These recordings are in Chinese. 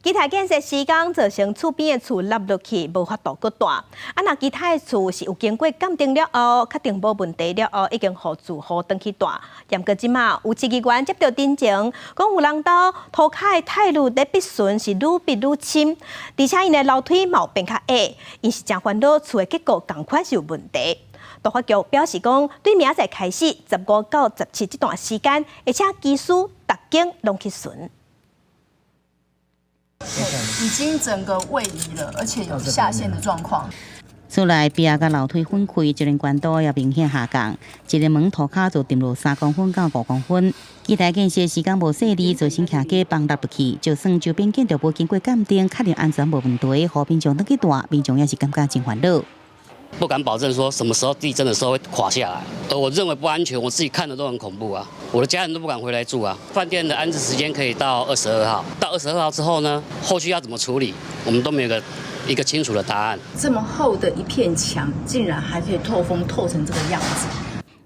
基台建设施工造成厝边的厝落落去，无法度搁大。若其他的厝是有经过鉴定了后，确定无问题了后，已经互住户登去大。严格即马有市议员接到陈情，讲有人到涂骹的态度在逼顺是愈逼愈深，而且因的楼梯嘛有变较矮，因是真烦恼厝的结构同款是有问题。都发局表示讲，对明仔载开始15到17这段时间，而且技术逐间拢去巡。已经整个位移了，而且有下陷的状况。厝内壁甲楼梯分开，一连悬度也明显下降，一个门涂骹就沉落3公分到5公分。基台建设时间无细致，造成徛架放落不去，就算周边建筑无经过鉴定，确认安全无问题，互民众登去大，民众也是感觉真烦恼。不敢保证说什么时候地震的时候会垮下来，而我认为不安全，我自己看的都很恐怖啊，我的家人都不敢回来住啊。饭店的安置时间可以到22号，到22号之后呢，后续要怎么处理，我们都没有一个清楚的答案。这么厚的一片墙，竟然还可以透风透成这个样子。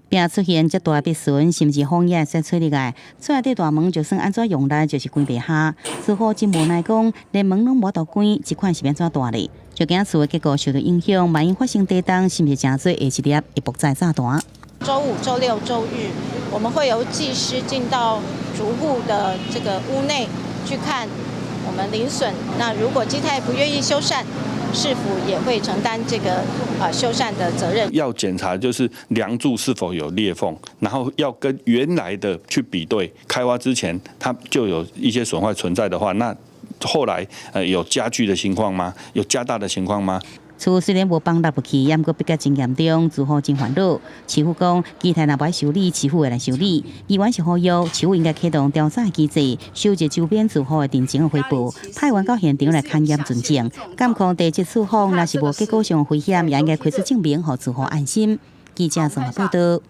并出现这大壁损，甚至风也会吹入来。厝内底大门就算安怎用力，就是关袂下。似乎真无奈讲，连门拢无得关，这款是变怎大哩？就惊厝的结构受到影响，万一发生地震，是不是真多下一粒一爆再炸弹？周五、周六、周日，我们会由技师进到逐户的这个屋内去看我们邻损。那如果基泰不愿意修缮，市府也会承担这个修缮的责任。要检查就是梁柱是否有裂缝，然后要跟原来的去比对。开挖之前它就有一些损坏存在的话，那后来有加剧的情况吗？有加大的情况吗？厝虽然无放落不去，也毋过比较真严重，住户真烦恼。市府讲，基台若不爱修理，市府会来修理。议员是呼吁，市府应该启动调查机制，收集周边住户的定情的回报，派员到现场来勘验存证，监控地质处方，若是无结果上的危险，也应该开出证明，让住户安心。记者综合报道。